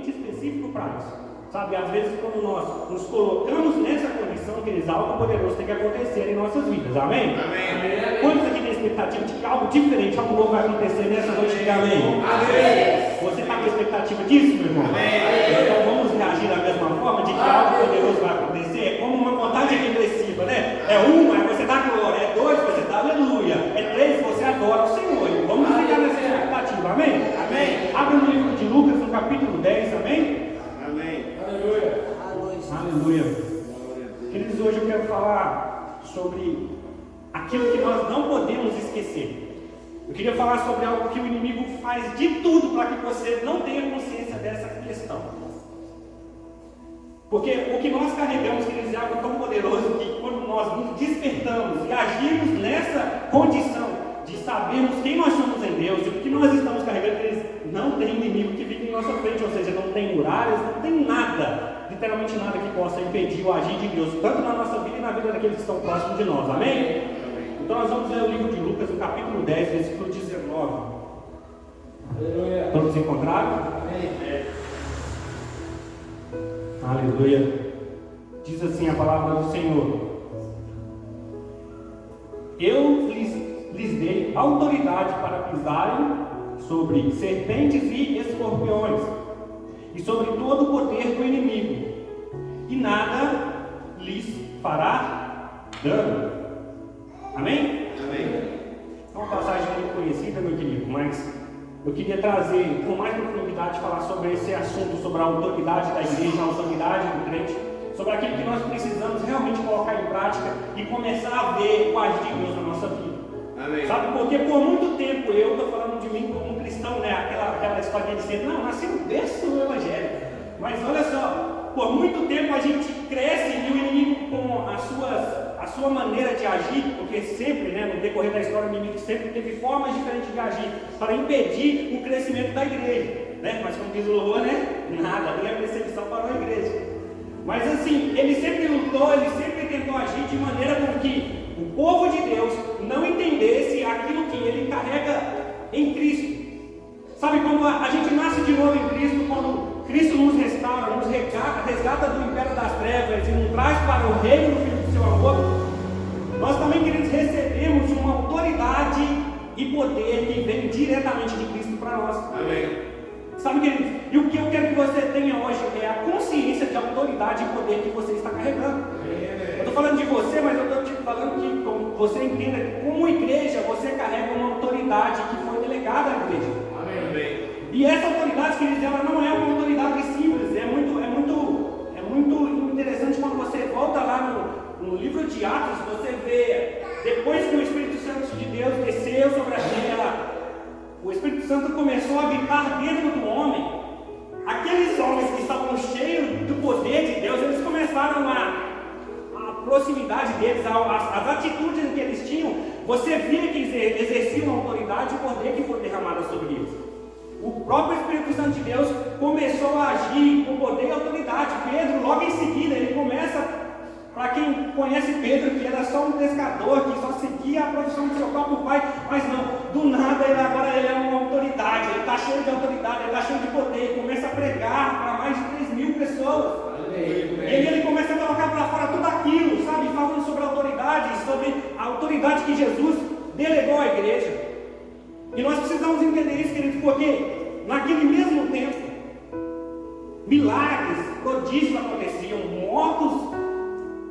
ambiente específico para isso. Sabe, às vezes quando nós nos colocamos nessa condição, queridos, algo poderoso tem que acontecer em nossas vidas, amém? Amém. Quantos aqui tem expectativa de que algo diferente, algo novo vai acontecer nessa noite? Diga amém. Amém. Você está com expectativa disso, meu irmão? Amém. Então vamos reagir da mesma forma, de que algo poderoso vai acontecer. É como uma contagem regressiva, né? É 1, aí você dá glória, é 2, você dá aleluia, é 3, você adora o Senhor. E vamos ficar nessa expectativa, amém? Amém. Abre no livro de Lucas, no capítulo 10, amém? Aleluia. Aleluia. Queridos, hoje eu quero falar sobre aquilo que nós não podemos esquecer. Eu queria falar sobre algo que o inimigo faz de tudo para que você não tenha consciência dessa questão. Porque o que nós carregamos, queridos, é algo tão poderoso que quando nós nos despertamos e agimos nessa condição de sabermos quem nós somos em Deus e o que nós estamos carregando, queridos, não tem inimigo que fique em nossa frente, ou seja, não tem muralhas, não tem nada, literalmente nada que possa impedir o agir de Deus, tanto na nossa vida e na vida daqueles que estão próximos de nós, amém? Então nós vamos ler o livro de Lucas, no capítulo 10, versículo 19. Todos encontraram? Amém. Aleluia. Diz assim a palavra do Senhor: eu lhes dei autoridade para pisarem sobre serpentes e escorpiões, e sobre todo o poder do inimigo, e nada lhes fará dano. Amém? Amém. É uma passagem muito conhecida, meu querido, mas eu queria trazer com mais profundidade, falar sobre esse assunto, sobre a autoridade da igreja, a autoridade do crente, sobre aquilo que nós precisamos realmente colocar em prática e começar a ver o agir de Deus na nossa vida. Amém. Sabe, porque por muito tempo, eu estou falando de mim como um cristão, né? Aquela história de dizer, não, nasci no berço do evangelho. Mas olha só, por muito tempo a gente cresce e o inimigo com a sua maneira de agir, porque sempre, né, no decorrer da história, o inimigo sempre teve formas diferentes de agir para impedir o crescimento da igreja, né? Mas como diz o louvor, né? Nada, nem a perseguição parou a igreja. Mas assim, ele sempre lutou, ele sempre tentou agir de maneira com que o povo de Deus não entendesse aquilo que ele carrega em Cristo. Sabe, quando a gente nasce de novo em Cristo, quando Cristo nos restaura, nos resgata do império das trevas e nos traz para o reino do Filho do seu amor, nós também, queridos, recebemos uma autoridade e poder que vem diretamente de Cristo para nós. Amém. Sabe, queridos, e o que eu quero que você tenha hoje é a consciência de autoridade e poder que você está carregando. Eu estou falando de você, mas eu estou falando que você entenda que como igreja você carrega uma autoridade que foi delegada à igreja. Amém. E essa autoridade, queridos, ela não é uma autoridade simples. É muito interessante quando você volta lá no livro de Atos, você vê, depois que o Espírito Santo de Deus desceu sobre a terra, o Espírito Santo começou a habitar dentro do homem. Aqueles homens que estavam cheios do poder de Deus, eles começaram a proximidade deles, as atitudes que eles tinham, você via que exerciam autoridade e poder que foi derramado sobre eles. O próprio Espírito Santo de Deus começou a agir com poder e autoridade. Pedro, logo em seguida, ele começa, para quem conhece Pedro, que era só um pescador, que só seguia a profissão do seu próprio pai, mas não, do nada agora ele é uma autoridade, ele está cheio de autoridade, ele está cheio de poder, ele começa a pregar para mais de 3.000 pessoas. E aí ele começa a colocar para fora tudo aquilo, sabe, falando sobre a autoridade que Jesus delegou à igreja. E nós precisamos entender isso, queridos, porque naquele mesmo tempo, milagres, prodígios aconteciam, mortos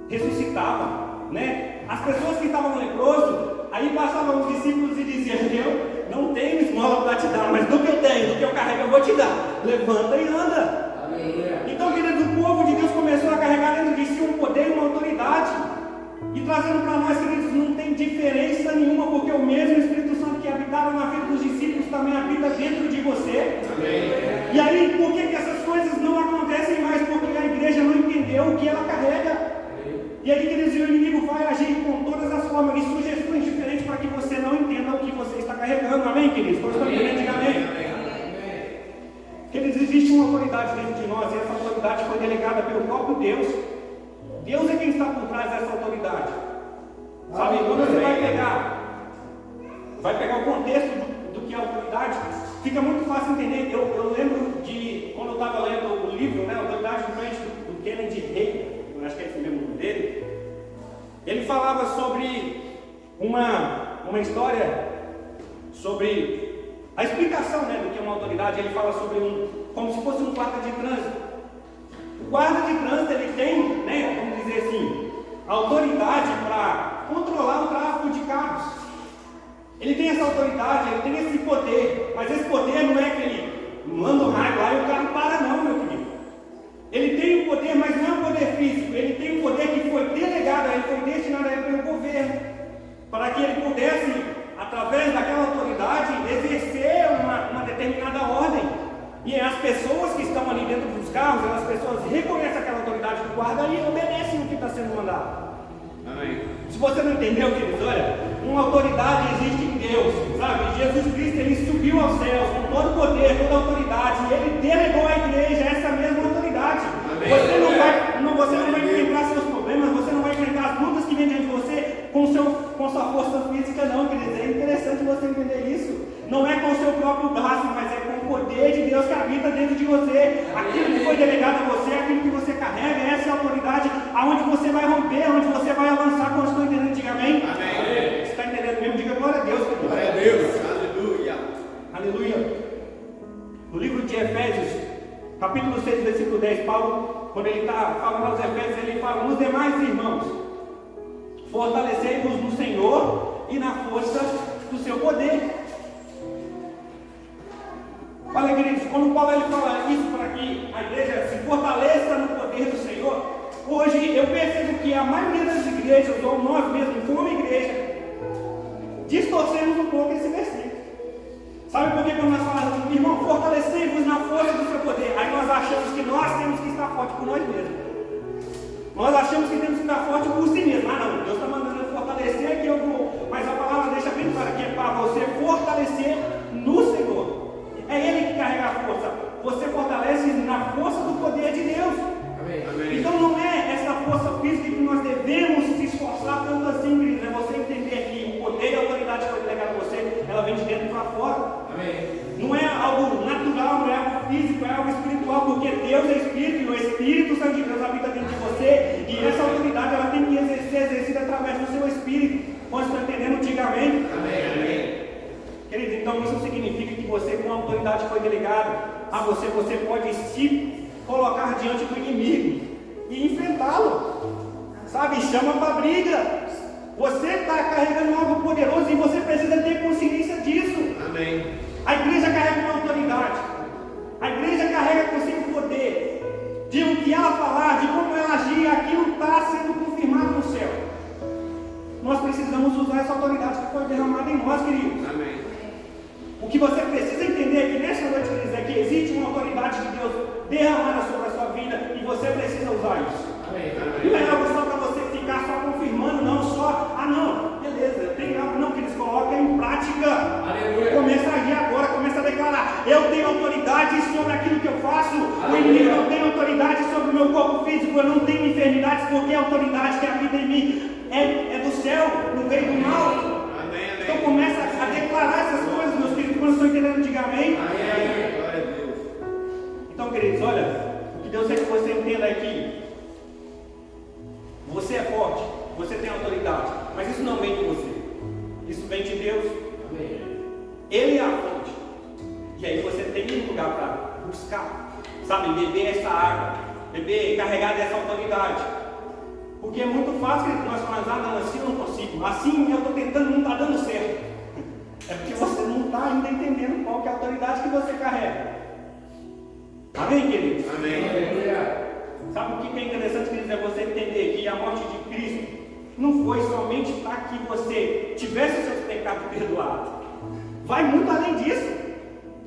ressuscitavam, né? As pessoas que estavam leprosos, aí passavam os discípulos e diziam, eu não tenho esmola para te dar, mas do que eu tenho, do que eu carrego eu vou te dar, levanta e anda. Então, queridos, o povo de Deus começou a carregar dentro de si um poder e uma autoridade. E trazendo para nós, queridos, não tem diferença nenhuma, porque o mesmo Espírito Santo que habitava na vida dos discípulos também habita dentro de você. Amém. E aí, por que essas coisas não acontecem mais? Porque a igreja não entendeu o que ela carrega. E aí, queridos, o inimigo vai agir com todas as formas e sugestões diferentes para que você não entenda o que você está carregando. Amém, queridos? Quando estão entendendo, diga amém. Queridos, existe uma autoridade dentro de nós e essa autoridade foi delegada pelo próprio Deus. Deus é quem está por trás dessa autoridade. Sabe, quando você vai pegar o contexto do que é autoridade, fica muito fácil entender. Eu lembro de quando eu estava lendo livro, né, Autoridade Influente, do Kennedy Reagan, eu acho que é esse mesmo nome dele, ele falava sobre uma história sobre a explicação, né, do que é uma autoridade. Ele fala sobre como se fosse um guarda de trânsito. O guarda de trânsito, ele tem, né, vamos dizer assim, autoridade para controlar o tráfego de carros. Ele tem essa autoridade, ele tem esse poder, mas esse poder não é que ele manda um raio lá e o carro para, não, meu querido. Ele tem o poder, mas não é um poder físico. Ele tem um poder que foi delegado a ele, foi destinado a ele pelo governo, para que ele pudesse, através daquela autoridade, exercer uma determinada ordem. E as pessoas que estão ali dentro dos carros, as pessoas reconhecem aquela autoridade do guarda e obedecem o que está sendo mandado. Amém. Se você não entendeu, queridos, olha, uma autoridade existe em Deus, sabe? Jesus Cristo, ele subiu aos céus com todo o poder, toda a autoridade, e ele delegou à igreja essa mesma autoridade. Amém. Você não vai enfrentar seus problemas, você não vai enfrentar as lutas que vêm diante de você com sua força física, não, queridos. É interessante você entender isso. Não é com o seu próprio braço, mas é com o poder de Deus que habita dentro de você. Aquilo que foi delegado a você, aquilo que você carrega, essa é a autoridade aonde você vai romper, onde você vai avançar. Quando estou entendendo, diga amém. Amém. Você está entendendo mesmo? Diga glória a Deus. Glória a Deus. Aleluia. Aleluia. No livro de Efésios, capítulo 6, versículo 10, Paulo, quando ele está falando aos Efésios, ele fala: nos demais irmãos, fortalecei-vos no Senhor e na força do seu poder. Olha, queridos, quando Paulo ele fala isso para que a igreja se fortaleça no poder do Senhor, hoje eu percebo que a maioria das igrejas, ou nós mesmos como igreja, distorcemos um pouco esse versículo. Sabe por que quando nós falamos, irmão, fortalecei-vos na força do seu poder, aí nós achamos que nós temos que estar forte por nós mesmos. Nós achamos que temos que estar forte por si mesmo. Ah não, Deus está mandando eu fortalecer que eu vou. Mas a palavra deixa bem claro que é para você fortalecer no Senhor. É Ele que carrega a força. Você fortalece na força do poder de Deus. Amém. Então não é essa força física que nós devemos se esforçar tanto assim, queridos. É você entender que o poder e a autoridade que foi delegado a você, ela vem de dentro para fora. Amém. Não é algo natural, não é algo físico, é algo espiritual, porque Deus é Espírito e o Espírito Santo de Deus habita dentro de você. E essa autoridade ela tem que ser exercida através do seu Espírito. Quando estão entendendo, diga amém. Amém. Queridos, então isso significa que você, com a autoridade que foi delegada a você, você pode se colocar diante do inimigo e enfrentá-lo. Sabe, chama para a briga. Você está carregando algo poderoso e você precisa ter consciência disso. Amém. A igreja carrega uma autoridade. A igreja carrega consigo o poder de o que ela falar, de como ela agir, aquilo está sendo confirmado no céu. Nós precisamos usar essa autoridade que foi derramada em nós, queridos. Amém. O que você precisa entender aqui nessa noite, queridos, é que existe uma autoridade de Deus derramada sobre a sua vida e você precisa usar isso. Amém. Não é algo só para você ficar só confirmando, não só, não, beleza, eu tenho algo, não, que eles coloquem em prática. Aleluia. Começa a agir agora, começa a declarar: eu tenho autoridade sobre aquilo que eu faço. O inimigo não tem autoridade sobre o meu corpo físico, eu não tenho enfermidades, porque a autoridade que habita em mim é do céu, não veio do mal. Amém. Então começa a declarar essas coisas, meus queridos, quando estão entendendo, diga amém. Amém. Glória a Deus. Então, queridos, olha, o que Deus quer que você entenda aqui: você é forte, você tem autoridade, mas isso não vem de você, isso vem de Deus. Amém. Ele é a fonte, e aí você tem um lugar para buscar, sabe, beber essa água, beber, carregar dessa autoridade. Porque é muito fácil nós falarmos: não, assim eu não consigo, assim eu estou tentando, não está dando certo. É porque você não está ainda entendendo qual que é a autoridade que você carrega. Amém, queridos? Amém. Sabe o que é interessante, queridos? É você entender que a morte de Cristo não foi somente para que você tivesse os seus pecados perdoados. Vai muito além disso.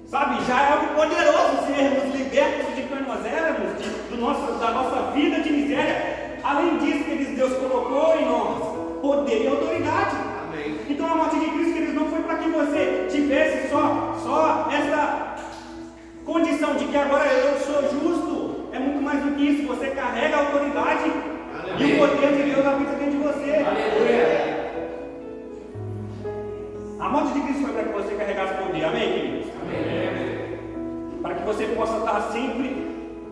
Sabe, já é algo poderoso sermos libertos de quem nós éramos, da nossa vida de miséria. Além disso, queridos, Deus colocou em nós poder e autoridade. Amém. Então a morte de Cristo, queridos, não foi para que você tivesse só essa condição de que agora eu sou justo. É muito mais do que isso. Você carrega a autoridade. Aleluia. E o poder de Deus habita dentro de você. Aleluia. A morte de Cristo foi para que você carregasse poder. Amém, queridos? Amém. Para que você possa estar sempre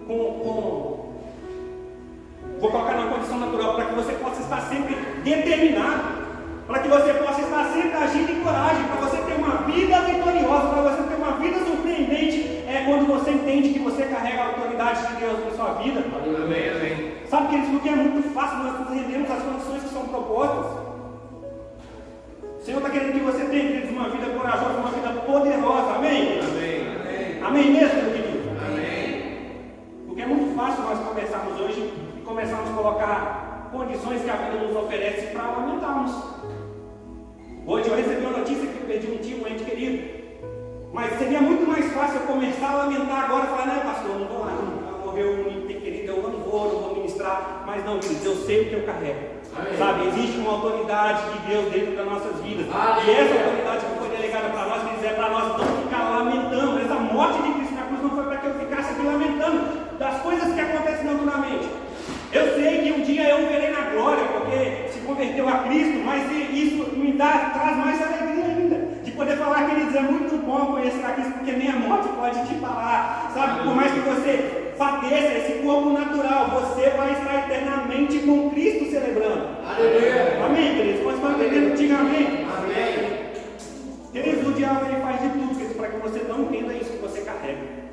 vou colocar numa condição natural, para que você possa estar sempre determinado, para que você possa estar sempre agindo em coragem, para você ter uma vida vitoriosa, para você ter uma vida surpreendente, é quando você entende que você carrega a autoridade de Deus na sua vida. Amém, amém. Sabe, queridos, porque é muito fácil nós entendermos as condições que são propostas. O Senhor está querendo que você tenha, queridos, uma vida corajosa, uma vida poderosa, amém? Amém, amém. Amém mesmo, meu querido? Amém. Porque é muito fácil nós começarmos hoje e começarmos a colocar condições que a vida nos oferece para lamentarmos. Hoje eu recebi uma notícia que eu perdi um tio, um ente querido. Mas seria muito mais fácil eu começar a lamentar agora e falar, né, pastor, não vou lá, não, morreu um ente querido, eu não vou ministrar. Mas não, queridos, eu sei o que eu carrego. Amém. Sabe, existe uma autoridade de Deus dentro das nossas vidas. E essa autoridade que foi delegada para nós, queridos, é para nós não ficar lamentando. Essa morte de Cristo na cruz não foi para que eu ficasse aqui lamentando das coisas que acontecem naturalmente. Eu sei que um dia eu verei na glória, porque se converteu a Cristo, mas isso me traz mais alegria ainda, de poder falar, queridos, é muito bom conhecer a Cristo, porque nem a morte pode te parar, sabe? Por mais que você padeça esse corpo natural, você vai estar eternamente com Cristo celebrando. Aleluia. Amém, queridos? Quando estão entendendo, diga amém. Amém. Queridos, o diabo ele faz de tudo, queridos, para que você não entenda isso que você carrega.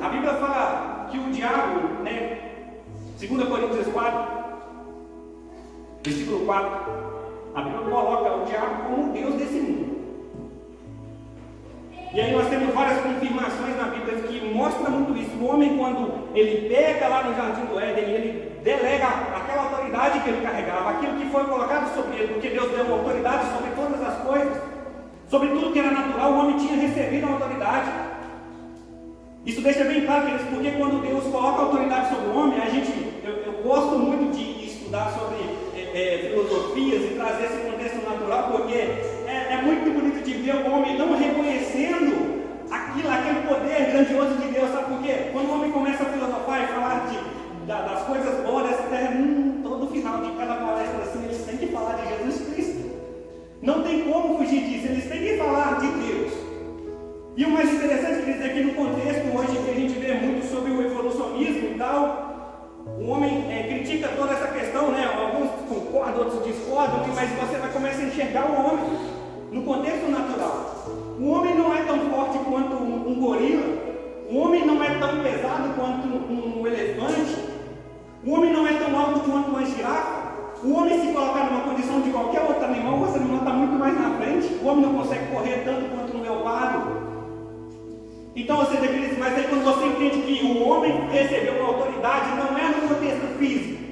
A Bíblia fala que o diabo, né? 2 Coríntios 4, versículo 4, a Bíblia coloca o diabo como Deus desse mundo. E aí nós temos várias confirmações na Bíblia que mostram muito isso. O homem, quando ele pega lá no Jardim do Éden, ele delega aquela autoridade que ele carregava, aquilo que foi colocado sobre ele, porque Deus deu autoridade sobre todas as coisas, sobre tudo que era natural, o homem tinha recebido a autoridade. Isso deixa bem claro, queridos, porque quando Deus coloca autoridade sobre o homem, eu gosto muito de estudar sobre filosofias e trazer esse contexto natural, porque é muito bonito de ver o homem não reconhecendo aquele poder grandioso de Deus, sabe por quê? Quando o homem começa a filosofar e falar das coisas boas dessa terra, todo final de cada palestra assim, eles têm que falar de Jesus Cristo. Não tem como fugir disso, eles têm que falar de Deus. E o mais interessante, queridos, é que no contexto hoje que a gente vê muito sobre o evolucionismo e tal, o homem critica toda essa questão, né? Alguns concordam, outros discordam, mas você vai começar a enxergar o homem no contexto natural. O homem não é tão forte quanto um gorila, o homem não é tão pesado quanto um elefante, o homem não é tão alto quanto uma girafa. O homem, se colocar numa condição de qualquer outro animal, o animal está muito mais na frente. O homem não consegue correr tanto quanto um leopardo. Então, ou seja, queridos, mas aí quando você entende que o homem recebeu uma autoridade, não é no contexto físico.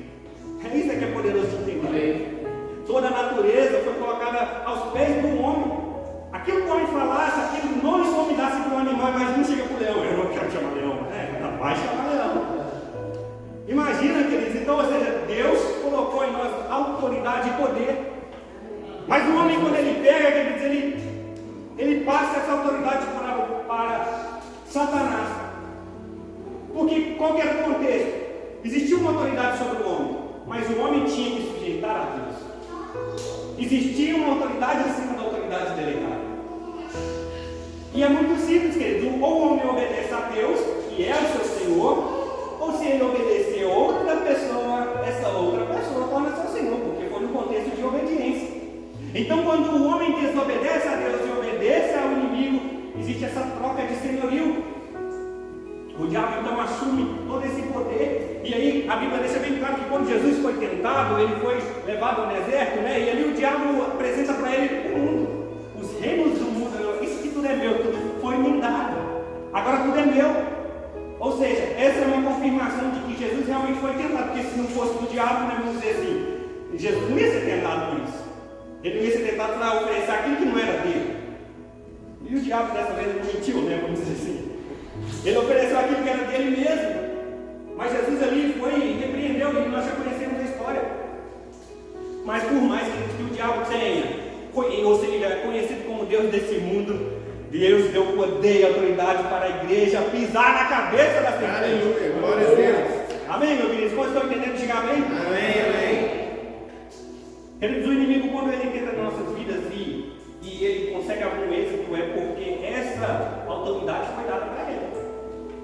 É isso que é poderoso de entender. Toda a natureza foi colocada aos pés do homem. Aquilo que o homem falasse, aquilo não lhe convidasse para um animal, imagina chega para o leão, eu não quero chamar leão. Vai chamar leão. Imagina, queridos, então, ou seja, Deus colocou em nós autoridade e poder. Mas o homem, quando ele pega, queridos, ele passa essa autoridade para Satanás. Porque qual que era o contexto? Existia uma autoridade sobre o homem, mas o homem tinha que sujeitar a Deus. Existia uma autoridade acima da autoridade delegada. E é muito simples, querido. Ou o homem obedece a Deus, que é o seu Senhor, ou se ele obedecer a outra pessoa, essa outra pessoa torna seu Senhor, porque foi no contexto de obediência. Então, quando o homem desobedece a Deus e obedece ao inimigo, existe essa troca de senhorio. O diabo então assume todo esse poder. E aí a Bíblia deixa bem claro que quando Jesus foi tentado, ele foi levado ao deserto, né? E ali o diabo apresenta para ele o mundo, os reinos do mundo. Isso que tudo é meu, tudo foi me dado. Agora tudo é meu. Ou seja, essa é uma confirmação de que Jesus realmente foi tentado. Porque se não fosse do diabo, né, vamos dizer assim, Jesus não ia ser tentado por isso. Ele não ia ser tentado para oferecer aquilo que não era dele. E o diabo dessa vez não mentiu, né? Vamos dizer assim. Ele ofereceu aquilo que era dele mesmo. Mas Jesus ali foi e repreendeu, e nós já conhecemos a história. Mas por mais que o diabo tenha, ou seja, conhecido como Deus desse mundo, Deus deu poder e autoridade para a igreja pisar na cabeça das pessoas. Glória a Deus. Amém, meu querido? Quando estão entendendo, diga amém? Amém, amém. Queridos, o inimigo, quando ele entra nas nossas vidas e ele consegue algum êxito, é porque essa autoridade foi dada para ele.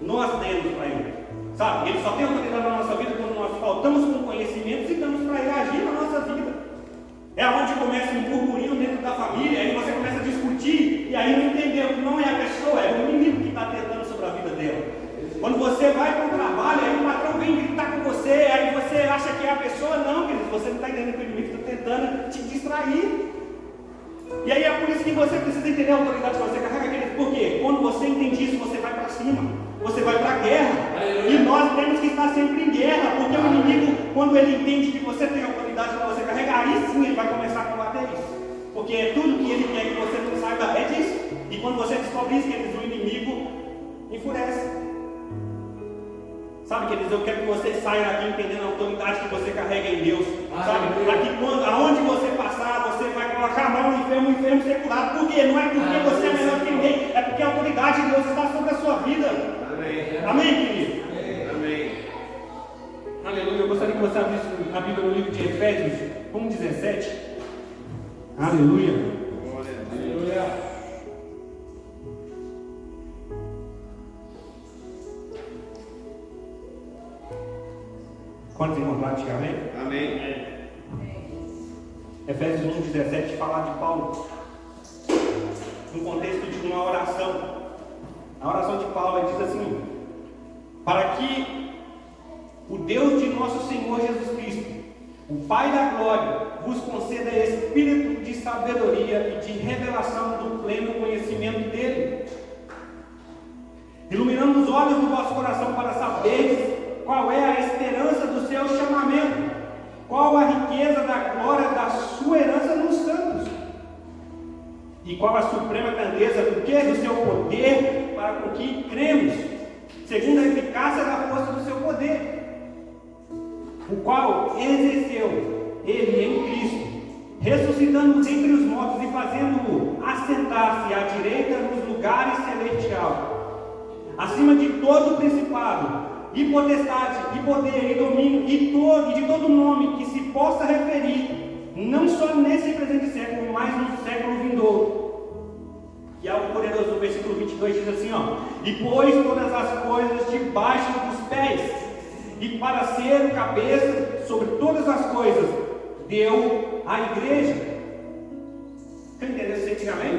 nós demos para Ele. Sabe? Ele só tem autoridade na nossa vida quando nós faltamos com conhecimentos e damos para Ele agir na nossa vida. É onde começa um burburinho dentro da família, aí você começa a discutir, e aí não entendeu que não é a pessoa, é o inimigo que está tentando sobre a vida dela. Quando você vai para o trabalho, aí o patrão vem gritar com você, aí você acha que é a pessoa, não, querido, você não está entendendo que o inimigo está tentando te distrair. E aí é por isso que você precisa entender a autoridade que você carrega, querido, porque quando você entende isso, você vai para cima, você vai para a guerra. E nós temos que estar sempre em guerra, porque o inimigo, quando ele entende que você tem autoridade que você carrega, aí sim ele vai começar a combater isso. Porque é tudo que ele quer que você não saiba é disso. E quando você descobre isso, queridos, o inimigo enfurece. Sabe, queridos, eu quero que você saia daqui entendendo a autoridade que você carrega em Deus. Sabe, aonde você passar, você vai colocar a mão no enfermo, o enfermo ser curado. Por quê? Não é porque você é melhor que ninguém, é porque a autoridade de Deus está sobre a sua vida. Amém. Amém, querido? Amém. Aleluia. Eu gostaria que você abrisse a Bíblia no livro de Efésios 1:17. Aleluia. Aleluia. Quantos encontraram? Amém? Amém. Efésios 1:17 fala de Paulo no contexto de uma oração. A oração de Paulo diz assim: para que o Deus de nosso Senhor Jesus Cristo, o Pai da glória, vos conceda espírito de sabedoria e de revelação do pleno conhecimento dele, iluminando os olhos do vosso coração para saberdes qual é a esperança do seu chamamento, qual a riqueza da glória da sua herança nos santos, e qual a suprema grandeza do que? Do seu poder, para com que cremos, segundo a eficácia da força do seu poder, o qual exerceu ele em Cristo, ressuscitando-nos entre os mortos e fazendo-o assentar-se à direita nos lugares celestiais, acima de todo principado, e potestade, e poder, e domínio, e de todo nome que se possa referir, não só nesse presente século, mas no século vindouro. E é o poderoso versículo 22 diz assim, ó: e pôs todas as coisas debaixo dos pés, e para ser cabeça sobre todas as coisas, deu à igreja. Você entendeu isso aqui, amém?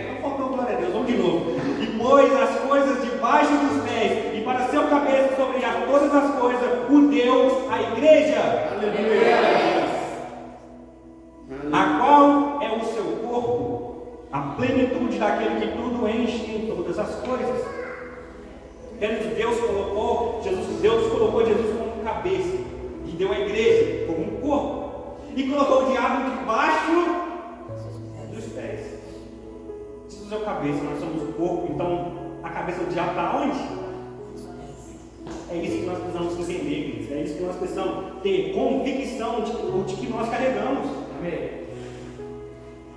Então faltou glória a Deus, vamos de novo. E pôs as coisas debaixo dos pés, e para ser o cabeça sobre todas as coisas, o deu à igreja. Aleluia. A qual é o seu corpo, a plenitude daquele que tudo enche em todas as coisas. Deus colocou Jesus como cabeça, e deu à igreja como um corpo, e colocou o diabo debaixo dos pés. Jesus é o cabeça, nós somos o corpo, então a cabeça do diabo está onde? É isso que nós precisamos entender, queridos. É isso que nós precisamos ter convicção de que nós carregamos. Amém.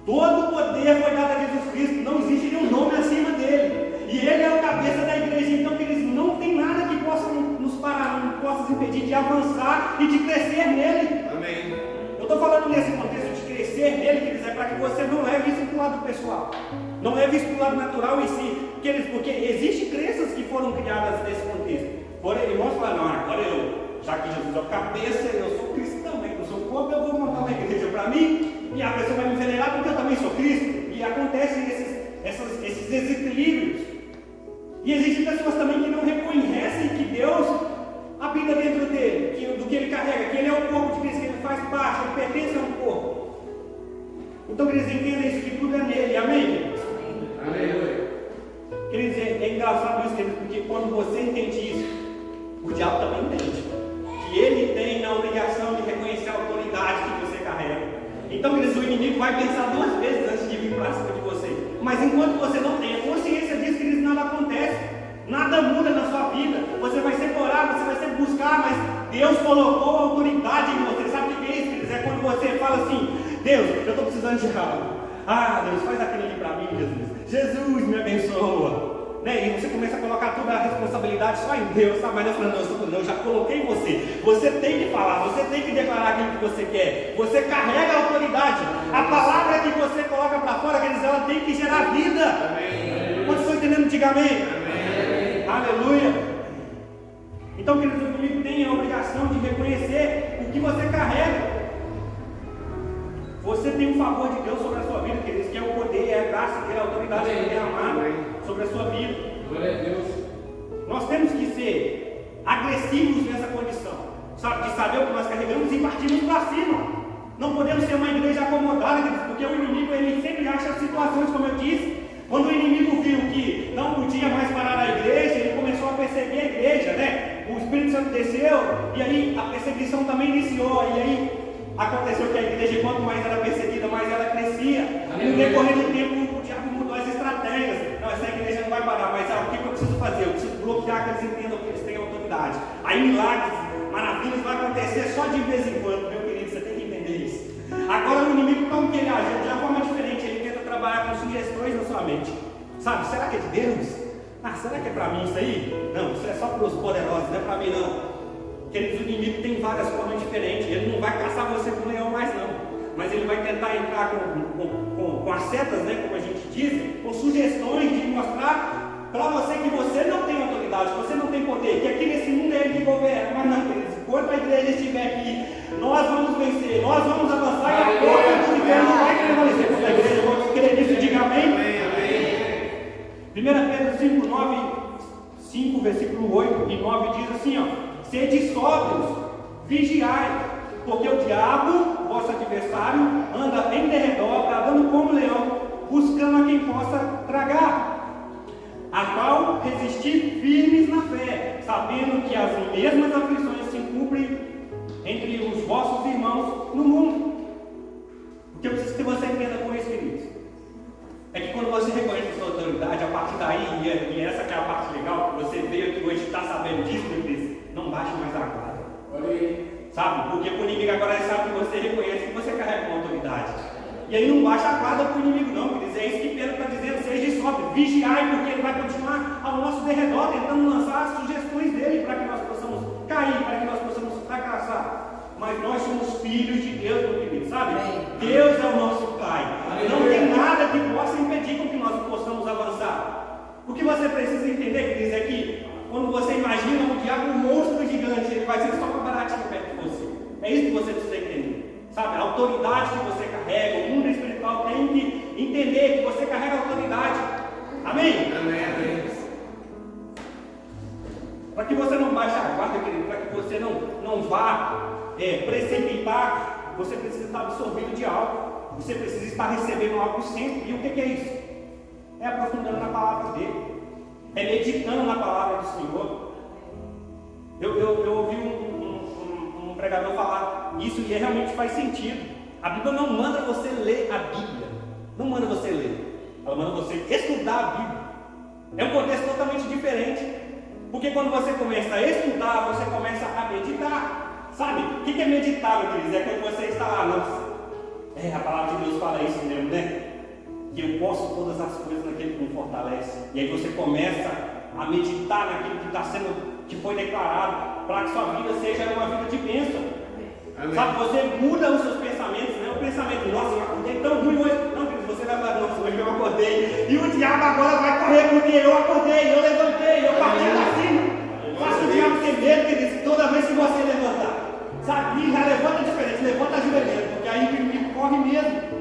Todo o poder foi dado a Jesus Cristo, não existe nenhum nome acima dele. E ele é o cabeça da igreja, então eles não tem nada que possa nos parar, não possa nos impedir de avançar e de crescer nele. Amém. Eu estou falando nesse contexto de crescer nele, queridos, é para que você não leve isso para o lado pessoal, não leve isso para o lado natural em si, porque existem crenças que foram criadas nesse contexto. Porém, irmãos falam, não, agora já que Jesus é o cabeça, eu sou Cristo também, eu sou o corpo, eu vou montar uma igreja para mim, e a pessoa vai me venerar porque eu também sou Cristo, e acontecem esses desequilíbrios. E existem pessoas também que não reconhecem que Deus habita dentro dele, do que ele carrega, que ele é o corpo de Cristo, que ele faz parte, ele pertence ao corpo. Então, queridos, entendam isso, que tudo é nele, amém? Amém. Queridos, é engraçado isso, queridos, porque quando você entende isso, o diabo também entende que ele tem a obrigação de reconhecer a autoridade que você carrega. Então, queridos, o inimigo vai pensar duas vezes antes de vir para cima de você. Mas enquanto você não tem a consciência disso, queridos, nada acontece, nada muda na sua vida. Você vai sempre orar, você vai sempre buscar, mas Deus colocou a autoridade em você. Sabe o que é isso, queridos? É quando você fala assim: Deus, eu estou precisando de algo. Ah, Deus, faz aquilo ali para mim, Jesus. Jesus, me abençoa. Né? E você começa a colocar toda a responsabilidade só em Deus, sabe? Mas Deus falando, não, eu já coloquei em você. Você tem que falar, você tem que declarar aquilo que você quer. Você carrega a autoridade. A palavra que você coloca para fora, quer dizer, ela tem que gerar vida. Amém. Quando estou entendendo, diga amém. Amém. Aleluia. Então, queridos, o inimigo tem a obrigação de reconhecer o que você carrega. Você tem um favor de Deus sobre a sua vida, queridos, que é o poder, é a graça, é a autoridade que Ele derramada sobre a sua vida. Glória a Deus. Nós temos que ser agressivos nessa condição, sabe, de saber o que nós carregamos e partirmos para cima. Não podemos ser uma igreja acomodada, queridos, porque o inimigo ele sempre acha situações, como eu disse. Quando o inimigo viu que não podia mais parar a igreja, ele começou a perseguir a igreja, né? O Espírito Santo desceu e aí a perseguição também iniciou. E aí aconteceu que a igreja, quanto mais era perseguida, mais ela crescia. E no decorrer do tempo, o diabo mudou as estratégias. Não, essa igreja não vai parar, mas o que eu preciso fazer? Eu preciso bloquear que eles entendam que eles têm autoridade. Aí milagres, maravilhas vai acontecer só de vez em quando, meu querido, você tem que entender isso. Agora o inimigo, como que ele age? De uma forma diferente, ele tenta trabalhar com sugestões na sua mente. Sabe, será que é de Deus? Será que é para mim isso aí? Não, isso é só para os poderosos, não é para mim não. Queridos, o inimigo tem várias formas diferentes. Ele não vai caçar você com leão mais não. Mas ele vai tentar entrar com as setas, né, como a gente diz, com sugestões de mostrar para você que você não tem autoridade, que você não tem poder, que aqui nesse mundo é ele que governa. Mas não, queridos, enquanto a igreja estiver aqui, nós vamos vencer, nós vamos avançar e a porta do inferno não vai prevalecer contra a igreja. Vamos querer nisso, diga amém. 1 Pedro 5, versículo 8 e 9 diz assim, ó: sede sóbrios, vigiai, porque o diabo, vosso adversário, anda em derredor, bradando como leão, buscando a quem possa tragar, a qual resistir firmes na fé, sabendo que as mesmas aflições se cumprem entre os vossos irmãos no mundo. O que eu preciso que você entenda com isso, queridos, é que quando você reconhece a sua autoridade, a partir daí, e essa que é a parte legal, que você veio aqui hoje e está sabendo disso, meu querido, não baixe mais a guarda. Olha aí. Sabe? Porque o inimigo agora sabe que você reconhece que você carrega uma autoridade. E aí não baixa a guarda para o inimigo não, queridos. É isso que Pedro está dizendo, seja sóbrio, vigiai, porque ele vai continuar ao nosso derredor, tentando lançar as sugestões dele para que nós possamos cair, para que nós possamos fracassar. Mas nós somos filhos de Deus, meu querido, sabe? Deus é o nosso Pai. Não tem nada que possa impedir com que nós possamos avançar. O que você precisa entender, queridos, é que quando você imagina o diabo, um monstro gigante, ele vai ser só uma baratinha perto de você. É isso que você precisa entender. Sabe? A autoridade que você carrega, o mundo espiritual tem que entender que você carrega autoridade. Amém? Amém. Para que você não baixe a guarda, querido, para que você não vá precipitar, você precisa estar absorvido de algo. Você precisa estar recebendo algo sempre. E o que é isso? É aprofundando na palavra dele. É meditando na palavra do Senhor. Eu ouvi um pregador falar isso e realmente faz sentido. A Bíblia não manda você ler a Bíblia. Não manda você ler. Ela manda você estudar a Bíblia. É um contexto totalmente diferente. Porque quando você começa a estudar, você começa a meditar. Sabe? O que é meditar, meu querido? É quando você está lá, não. A palavra de Deus fala isso mesmo, né? Que eu posso todas as coisas naquele que me fortalece. E aí você começa a meditar naquilo que foi declarado, para que sua vida seja uma vida de bênção. Amém. Sabe, você muda os seus pensamentos, né? O pensamento, nossa, eu acordei tão ruim hoje. Não, querido, você vai falar, nossa, hoje eu acordei. E o diabo agora vai correr porque eu acordei, eu levantei, eu parti para cima. Faça o diabo ter medo, querido, toda vez que você levantar. Sabe? E já levanta diferente, levanta a joelheira, porque aí o inimigo corre mesmo.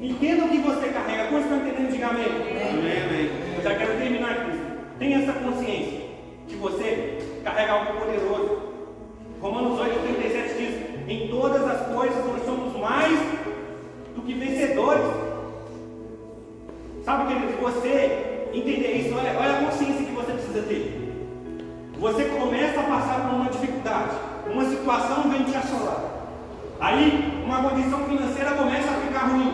Entenda o que você carrega. Quantos estão entendendo? Diga amém. Amém. Eu já quero terminar aqui. Tenha essa consciência que você carrega algo poderoso. Romanos 8,37 diz: em todas as coisas nós somos mais do que vencedores. Sabe, querido, você entender isso, olha a consciência que você precisa ter. Você começa a passar por uma dificuldade, uma situação vem te assolar. Aí, uma condição financeira começa a ficar ruim.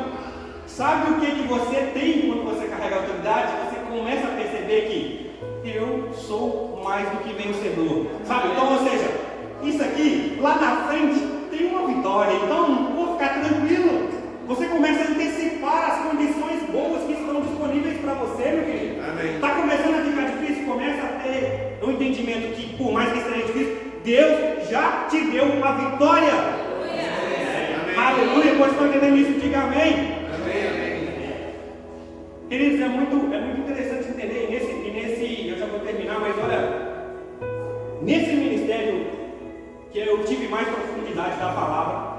Sabe o que você tem quando você carrega a autoridade? Você começa a perceber que eu sou mais do que vencedor. Sabe? Então, ou seja, isso aqui, lá na frente, tem uma vitória. Então, vou ficar tranquilo. Você começa a antecipar as condições boas que estão disponíveis para você, meu querido. Está começando a ficar difícil? Começa a ter um entendimento que, por mais que seja difícil, Deus já te deu a vitória. Aleluia. Pois estão entendendo isso? Diga amém. Queridos, é muito interessante entender, e nesse eu já vou terminar, nesse ministério que eu tive mais profundidade da palavra,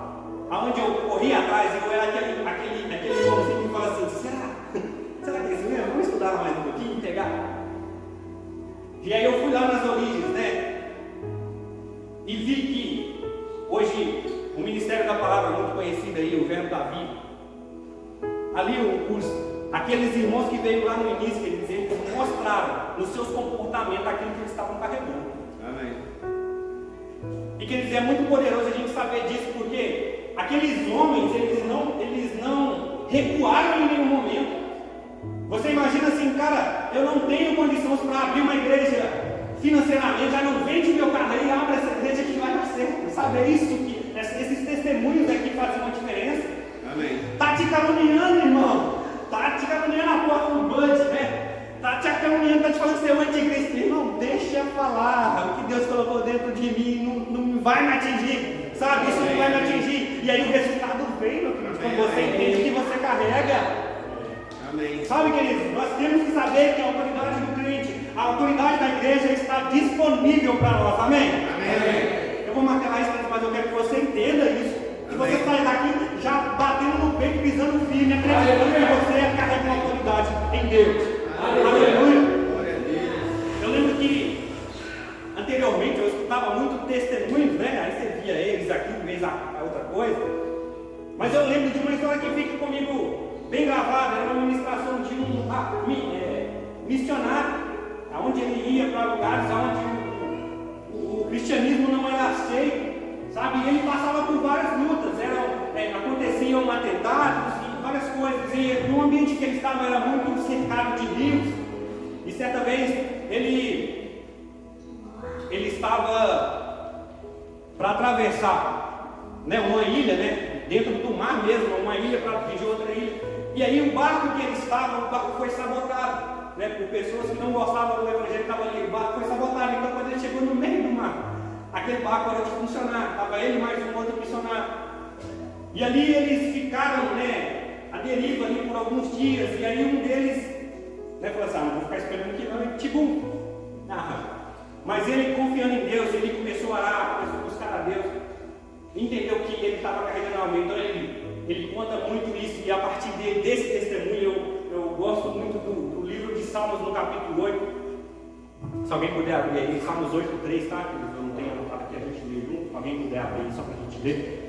aonde eu corri atrás, eu era aquele irmãozinho que fala assim, será que é isso mesmo? Vamos estudar mais um pouquinho, pegar. E aí eu fui lá nas origens, né? E vi que hoje o Ministério da Palavra, muito conhecido aí, o Verbo da Vida, ali aqueles irmãos que veio lá no início, eles mostraram nos seus comportamentos aquilo que eles estavam carregando. Amém. E quer dizer, é muito poderoso a gente saber disso, porque aqueles homens, eles não recuaram em nenhum momento. Você imagina assim, cara, eu não tenho condições para abrir uma igreja financeiramente, já não vende meu carro aí, abre essa igreja que vai dar certo. Sabe, é isso que, esses testemunhos aqui fazem uma diferença. Amém. Tá te caluniando, irmão. Tá te caluniando a porta do Bud, né? Tá te caluniando, tá te falando que você é um anticristo. Irmão, deixa eu falar. O que Deus colocou dentro de mim não vai me atingir. Sabe, isso não vai me atingir. E aí o resultado vem, meu querido, quando você entende o que você carrega. Amém. Sabe, queridos, nós temos que saber que a autoridade do crente, a autoridade da igreja está disponível para nós. Amém? Amém. Eu vou martelar isso, mas eu quero que você entenda isso. Que você saia daqui já batendo no peito, pisando firme, acreditando que você carrega uma autoridade em Deus. Aleluia. Eu lembro que anteriormente eu escutava muito testemunhos, né? Aí você via eles aqui, vez a outra coisa. Mas eu lembro de uma história que fica comigo bem gravada, era uma ministração de um missionário, onde ele ia para lugares onde o cristianismo não era aceito, sabe? E ele passava por várias lutas, aconteciam atentados e várias coisas, e no ambiente que ele estava era muito cercado de rios, e certa vez ele estava para atravessar, né, uma ilha, né, dentro do mar mesmo, uma ilha para atingir outra ilha. E aí o barco que ele estava, o barco foi sabotado, né, por pessoas que não gostavam do evangelho que estavam ali. O barco foi sabotado, então quando ele chegou no meio do mar, aquele barco parou de funcionar, estava ele mais um outro missionário. E ali eles ficaram, né, à deriva ali por alguns dias, e aí um deles, né, falou assim, não vou ficar esperando aqui não, tibum. Mas ele, confiando em Deus, ele começou a orar, começou a buscar a Deus, entendeu que ele estava carregando alguém, então ele conta muito isso, e a partir desse testemunho eu gosto muito do livro de Salmos no capítulo 8. Se alguém puder abrir aí, Salmos 8:3, tá? Eu não tenho anotado aqui, a gente lê junto, se alguém puder abrir só para a gente ler.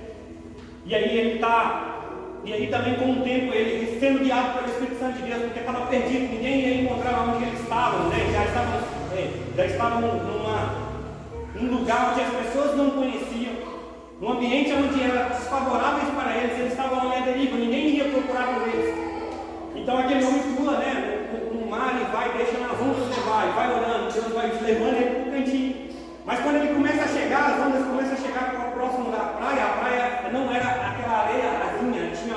E aí também com o tempo ele sendo guiado pelo Espírito Santo de Deus, porque estava perdido, ninguém ia encontrar onde eles estavam, né? Já estavam num lugar onde as pessoas não conheciam, num ambiente onde era desfavoráveis para eles estavam ali à deriva, ninguém ia procurar por eles. Então aquele homem pula, né, no mar e vai, deixa nas ondas levar, e vai orando, Deus vai levando ele para o cantinho. Mas quando ele começa a chegar, as ondas começam a chegar próximo da praia, a praia não era aquela areia rasinha, tinha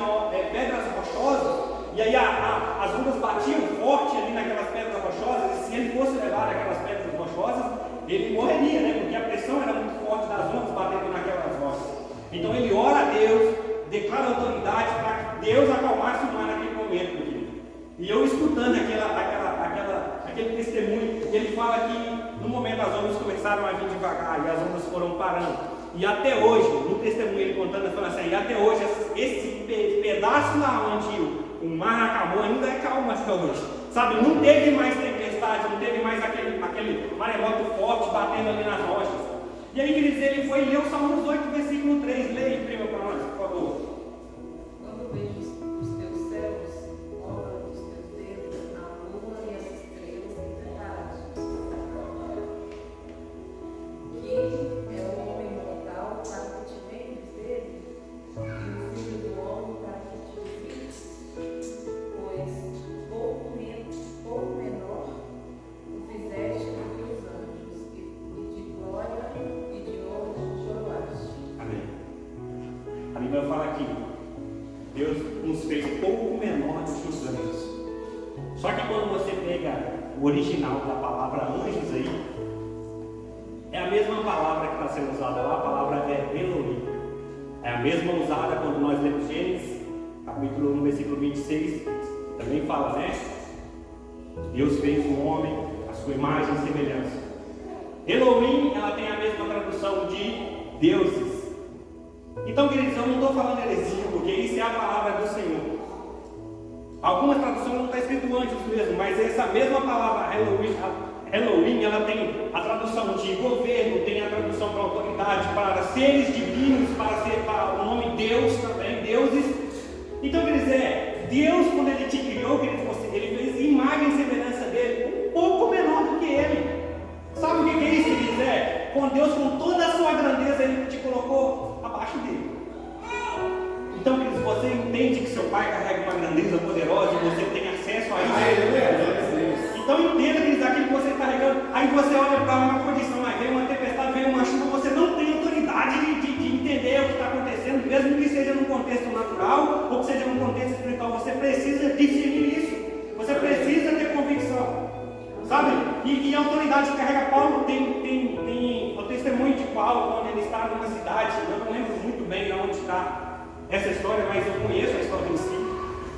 pedras rochosas, e aí as ondas batiam forte ali naquelas pedras rochosas, e se ele fosse levar aquelas pedras rochosas, ele morreria, né? Porque a pressão era muito forte das ondas batendo naquelas rochas. Então ele ora a Deus, declara autoridade para que Deus acalmasse o mar naquele momento, querido. E eu escutando aquele testemunho, ele fala que no momento as ondas começaram a vir devagar e as ondas foram parando. E até hoje, no testemunho ele contando, ele fala assim, e até hoje esse pedaço lá onde o mar acabou ainda é calmo até hoje. Sabe, não teve mais tempestade, não teve mais aquele maremoto forte batendo ali nas rochas. E aí, queridos, ele foi e leu Salmos 8, versículo 3. Leia em primeiro para nós, por favor. Quando vejo os teus céus, obra dos teus dedos, a lua e as estrelas que preparaste. Que é o homem mortal para que te lembres dele, e o filho do homem para que te visites. Pois pouco menor o fizeste do que os anjos, e de glória e de honra te coroaste. Amém. A Bíblia fala aqui, Deus nos fez pouco menor do que os anjos. Só que quando você pega o original da palavra anjos aí, é a mesma palavra que está sendo usada lá, a palavra é Elohim. É a mesma usada quando nós lemos Gênesis, capítulo 1, versículo 26, também fala, né? Deus fez o homem, a sua imagem e semelhança. Elohim, ela tem a mesma tradução de deuses. Então, queridos, eu não estou falando heresia, porque isso é a palavra do Senhor. Algumas traduções não está escrito antes mesmo, mas essa mesma palavra Elohim, ela tem a tradução de governo, tem a tradução para autoridade, para seres divinos, para o nome Deus também, deuses. Então, queridos, Deus, quando Ele te criou, Ele fez imagem e semelhança dele, um pouco menor do que Ele. Sabe o que é isso, queridos? Com Deus, com toda a sua grandeza, Ele te colocou abaixo dele. Então, queridos, você entende que seu Pai carrega uma grandeza poderosa e você tem acesso a isso? Então entenda, queridos, aquilo que você está carregando. Aí você olha para uma condição, aí vem uma tempestade, vem uma chuva, você não tem autoridade de entender o que está acontecendo, mesmo que seja num contexto natural ou que seja num contexto espiritual. Você precisa discernir isso. Você precisa ter convicção. Sabe? E a autoridade que carrega Paulo tem o testemunho de Paulo quando ele está numa cidade. Eu não lembro muito bem onde está essa história, mas eu conheço a história em si.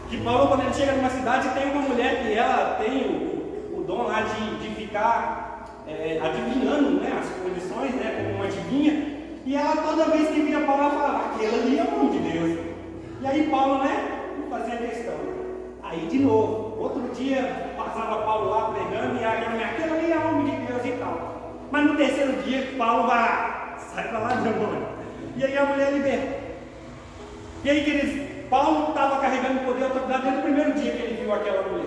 Que Paulo, quando ele chega numa cidade, tem uma mulher que ela tem o dom lá de ficar adivinhando, né, as condições, né, como uma adivinha. E ela, toda vez que via Paulo, ela falava: aquele ali é o nome de Deus. E aí Paulo, né, fazia questão. Aí de novo, outro dia passava Paulo lá pregando e aquele ali é o nome de Deus e tal. Mas no terceiro dia, Paulo vai lá, sai pra lá de novo. E aí a mulher liberta. E aí, queridos, Paulo estava carregando poder e autoridade desde o primeiro dia que ele viu aquela mulher.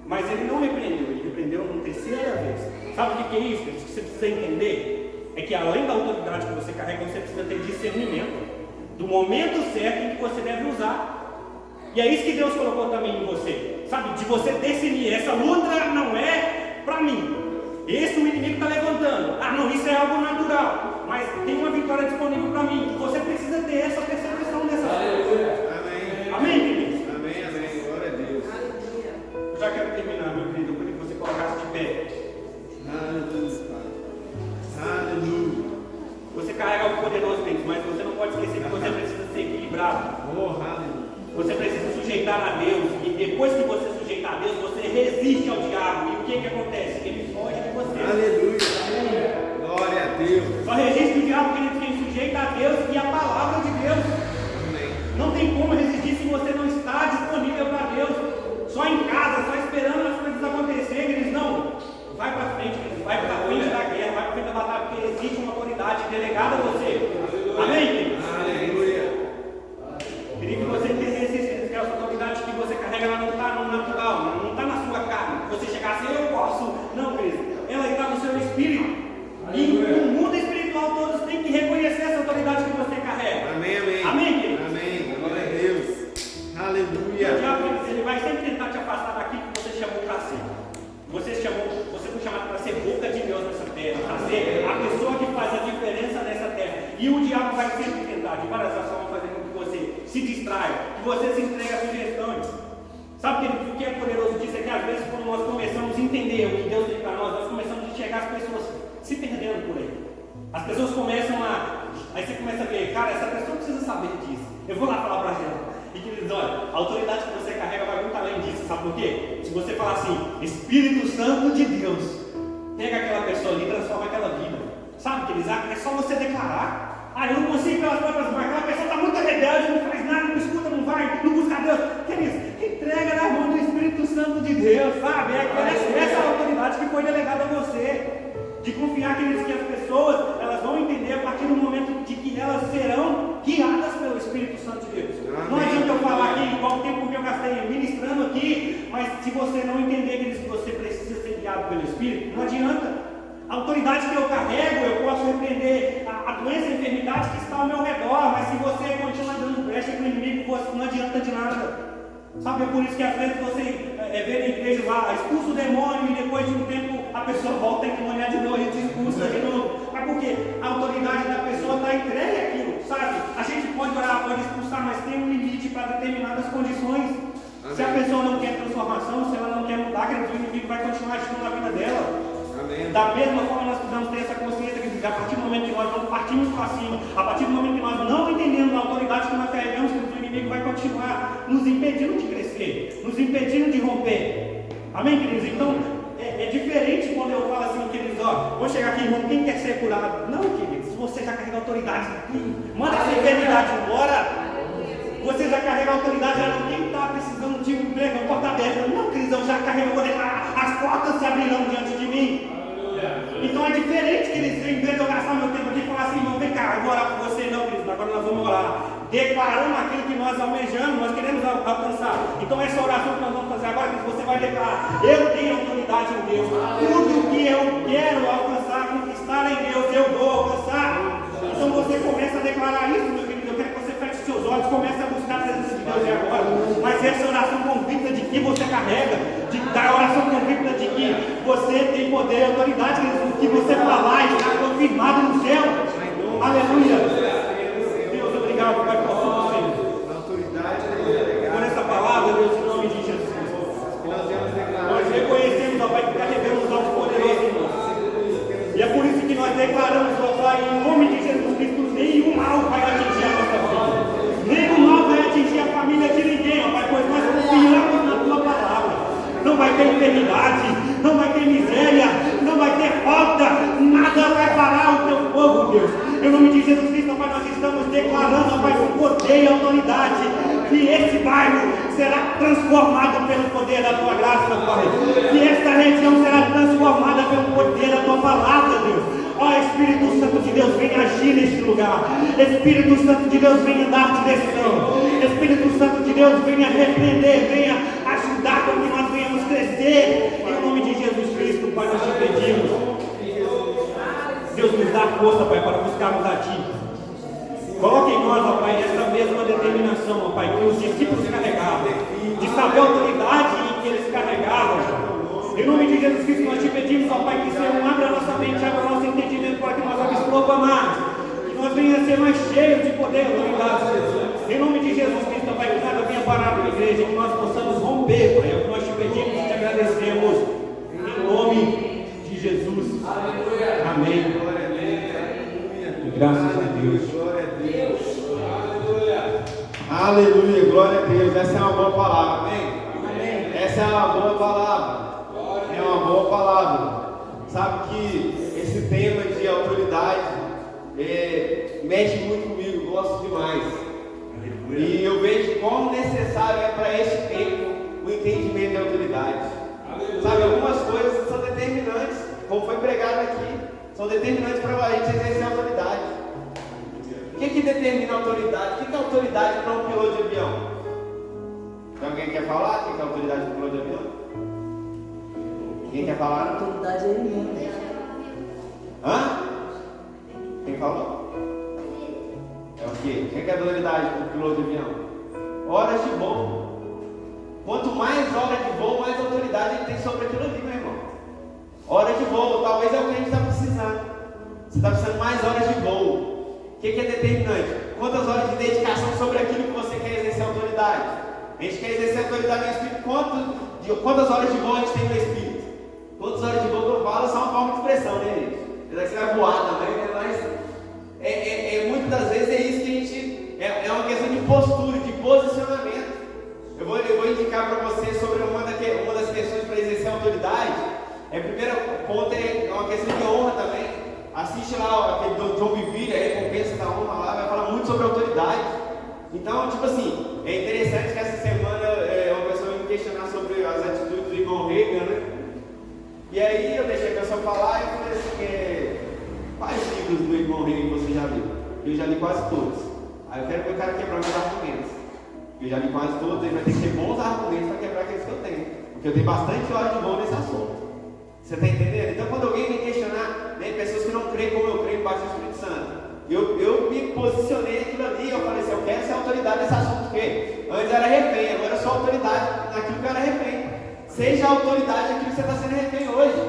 Mas ele não repreendeu, ele repreendeu uma terceira vez. Sabe o que é isso? O que você precisa entender é que além da autoridade que você carrega, você precisa ter discernimento do momento certo em que você deve usar. E é isso que Deus colocou também em você. Sabe, de você discernir, essa luta não é para mim. Esse o inimigo está levantando. Ah não, isso é algo natural. Mas tem uma vitória disponível para mim. Você precisa ter essa percepção dessa coisa. Amém. Amém, queridos? Amém, amém. Glória a Deus. Eu já quero terminar, meu querido. Eu queria que você colocasse de pé. Aleluia, Pai. Aleluia. Você carrega algo poderoso dentro, mas você não pode esquecer que você precisa ser equilibrado. Oh, aleluia. Você precisa sujeitar a Deus. E depois que você sujeitar a Deus, você resiste ao diabo. E o que acontece? Ele foge de você. Aleluia. Glória a Deus. Só resiste o diabo, querido, quem sujeita a Deus e a palavra de Deus. Amém. Não tem como resistir se você não está disponível para Deus. Só em casa, só esperando as coisas acontecerem. Eles não. Vai para frente, querido. Vai para frente da guerra, vai para frente da batalha, porque existe uma autoridade delegada a você. Amém, querido? Aleluia. Queria que você entendesse isso, que essa autoridade que você carrega, ela não está no natural, não está na sua carne. Você chegar assim, eu posso. Não, querido. Ela está no seu espírito. E no mundo espiritual todos têm que reconhecer essa autoridade que você carrega. Amém, amém. Amém, querido? Amém. Glória a Deus. E Aleluia. o diabo, ele vai sempre tentar te afastar daquilo que você chamou para ser. Você foi chamado para ser boca de Deus nessa terra, para ser a pessoa que faz a diferença nessa terra. E o diabo vai sempre tentar, de várias formas, fazer com que você se distraia, que você se entregue a sugestões. Sabe o que é poderoso disso? É que às vezes, quando nós começamos a entender o que Deus tem para nós começamos a enxergar as pessoas se perdendo por aí. As pessoas começam aí você começa a ver, cara, essa pessoa precisa saber disso. Eu vou lá falar para ela. E queridos, olha, a autoridade que você carrega vai muito além disso, sabe por quê? Se você falar assim, Espírito Santo de Deus, pega aquela pessoa ali e transforma aquela vida. Sabe, queridos, é só você declarar. Eu não consigo pelas próprias mãos, aquela pessoa está muito rebelde, não faz nada, não escuta, não vai, não busca Deus. Queridos, entrega na mão do Espírito Santo de Deus, sabe? Essa é a autoridade que foi delegada a você. De confiar, queridos, que as pessoas elas vão entender a partir do momento de que elas serão guiadas pelo Espírito Santo de Deus. Amém. Não adianta eu falar aqui igual o tempo que eu gastei ministrando aqui, mas se você não entender, queridos, que você precisa ser guiado pelo Espírito, não adianta. A autoridade que eu carrego, eu posso repreender a doença e a enfermidade que está ao meu redor, mas se você continuar dando brecha para o inimigo, não adianta de nada. Sabe, é por isso que às vezes você vê na igreja lá, expulsa o demônio e depois de um tempo a pessoa volta a endemoniar de novo e te expulsa de novo. Mas por quê? A autoridade da pessoa está entregue àquilo, sabe? A gente pode orar, pode expulsar, mas tem um limite para determinadas condições. Amém. Se a pessoa não quer transformação, se ela não quer mudar, o inimigo vai continuar agindo na vida dela. Amém. Da mesma forma, nós precisamos ter essa consciência que a partir do momento que nós não partimos para cima, a partir do momento que nós não entendemos a autoridade que nós carregamos, o inimigo vai continuar nos impedindo de crescer, nos impedindo de romper. Amém, queridos? Então, é diferente quando eu falo assim, que Vamos chegar aqui, irmão, quem quer ser curado? Não, querido, se você já carrega autoridade aqui, manda essa enfermidade embora. Você já carrega autoridade, já não, quem está precisando de um emprego, porta aberta. Não, querido, eu já carrego, vou declarar, as portas se abrirão diante de mim. Então é diferente, queridos, em vez de eu gastar meu tempo aqui e falar assim, irmão, vem cá, eu vou orar por você, não, queridos, agora nós vamos orar. Declarando aquilo que nós almejamos, nós queremos alcançar. Então essa oração que nós vamos fazer agora, que você vai declarar, eu tenho autoridade em Deus. Tudo que eu quero alcançar, conquistar em Deus, eu vou alcançar. Então você começa a declarar isso, meu querido. Eu quero que você feche seus olhos, comece a buscar a presença de Deus agora. Mas essa oração convicta de que você carrega, da oração convicta de que você tem poder e autoridade, o que você falar está confirmado no céu. Aleluia. Obrigado, Pai, por tudo, Senhor. Por essa palavra, Deus, em nome de Jesus. Nós reconhecemos, ó Pai, que carregamos algo poderoso em nós. E é por isso que nós declaramos, ó Pai, em nome de Jesus Cristo, nenhum mal vai atingir a nossa vida. Nenhum mal vai atingir a família de ninguém, ó Pai, pois nós confiamos na Tua palavra. Não vai ter enfermidade, não vai ter miséria, não vai ter falta, nada vai parar o Teu povo, Deus. Em nome de Jesus Cristo, Pai, nós estamos declarando, Pai, com poder e autoridade, que esse bairro será transformado pelo poder da Tua graça, Pai. Que esta região será transformada pelo poder da Tua palavra, Deus. Ó Espírito Santo de Deus, venha agir neste lugar. Espírito Santo de Deus, venha dar direção. Espírito Santo de Deus, venha repreender, venha ajudar para que nós venhamos crescer. Em nome de Jesus Cristo, Pai, nós te pedimos. Deus nos dá força, Pai, para buscarmos a Ti. Coloque em nós, ó Pai, essa mesma determinação, ó Pai, que os discípulos carregavam, de saber a autoridade que eles carregavam. Em nome de Jesus Cristo, nós te pedimos, ó Pai, que o Senhor abra a nossa mente, abra o nosso entendimento, para que nós absorva mais, que nós venhamos a ser mais cheios de poder e autoridade. Em nome de Jesus Cristo, ó Pai, que nada venha parar na igreja, que nós possamos romper, Pai, é o que nós te pedimos e te agradecemos. Em nome de Jesus. Amém. Graças a Deus. Glória a Deus. Aleluia. Glória a Deus. Essa é uma boa palavra. Amém? Essa é uma boa palavra. É uma boa palavra. Sabe que esse tema de autoridade mexe muito comigo. Gosto demais. E eu vejo quão necessário é para este tempo o entendimento da autoridade. Sabe, algumas coisas são determinantes, como foi pregado aqui. São determinantes para a gente exercer a autoridade. O que determina a autoridade? O que é autoridade para um piloto de avião? Alguém quer falar? O que é autoridade para um piloto de avião? Ninguém quer falar? A autoridade é minha. Hã? Quem falou? É o quê? O que é autoridade para um piloto de avião? Horas de voo. Quanto mais horas de voo, mais autoridade ele tem sobre aquilo ali, meu irmão. Horas de voo, talvez é o que a gente está precisando. Você está precisando de mais horas de voo. O que é determinante? Quantas horas de dedicação sobre aquilo que você quer exercer autoridade? A gente quer exercer autoridade no Espírito. Quantas horas de voo a gente tem no Espírito? Quantas horas de voo que eu falo são uma forma de expressão, né, gente? Apesar que você vai voar também, né? Mas muitas das vezes é isso que a gente. É uma questão de postura, de posicionamento. Eu vou indicar para você sobre uma das questões para exercer autoridade. Primeiro ponto é uma questão de honra também. Assiste lá aquele do John Bevere, a recompensa da honra lá, vai falar muito sobre autoridade. Então, tipo assim, é interessante que essa semana uma pessoa me questionar sobre as atitudes do irmão Reagan, né? E aí eu deixei a pessoa falar e falei assim, quais livros do irmão Reagan você já viu? Eu já li quase todos. Aí eu quero ver o cara quebrar meus argumentos. Eu já li quase todos, ele vai ter que ter bons argumentos para quebrar aqueles que eu tenho. Porque eu tenho bastante horas de bom nesse assunto. Você está entendendo? Então quando alguém vem questionar, né, pessoas que não creem como eu creio embaixo do Espírito Santo, eu me posicionei aquilo ali, eu falei assim, eu quero ser autoridade nesse assunto, porque antes era refém, agora eu sou autoridade naquilo que eu era refém. Seja a autoridade naquilo que você está sendo refém hoje.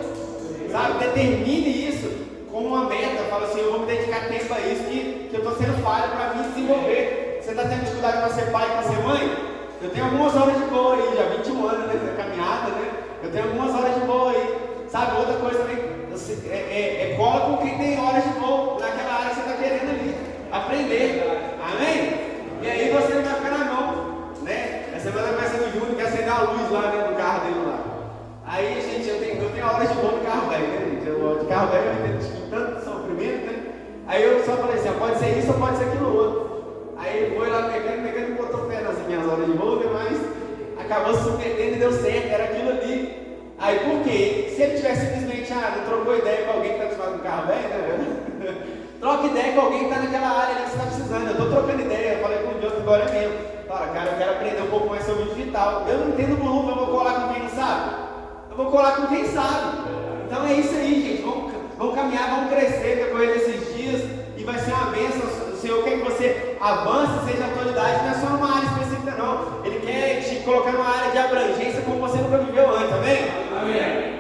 Sabe? Determine isso como uma meta, fala assim, eu vou me dedicar tempo a isso, que eu estou sendo falho para me desenvolver. Você está tendo dificuldade para ser pai e para ser mãe? Eu tenho algumas horas de boa aí, já 21 anos né, na caminhada, né? Eu tenho algumas horas de boa aí. Sabe, outra coisa também, cola com quem tem horas de voo naquela área que você está querendo ali, aprender, amém? E aí você não vai ficar na mão, né? Essa semana vai ser do Júnior, que acender a luz lá dentro do carro dele lá. Aí, gente, eu tenho horas de voo no carro velho, né, gente? De carro carro velho, eu tive tanto sofrimento, né? Aí eu só falei assim, pode ser isso ou pode ser aquilo outro. Aí ele foi lá pegando e botou fé nas minhas horas de voo, mas acabou se submetendo e deu certo, era aquilo ali. Aí por quê? Se ele tivesse simplesmente, não trocou ideia com alguém que está acostumado com carro velho, né? Troca ideia com alguém que está naquela área ali que você está precisando. Eu estou trocando ideia, eu falei com o Deus agora mesmo. Fala, cara, eu quero aprender um pouco mais sobre o digital. Eu não entendo muito, eu vou colar com quem não sabe? Eu vou colar com quem sabe. Então é isso aí, gente. Vamos caminhar, vamos crescer depois desses dias. E vai ser uma bênção. O Senhor quer que você avance, seja autoridade, não é só numa área específica, não. Ele quer te colocar numa área de abrangência como você nunca viveu antes, amém? Amém.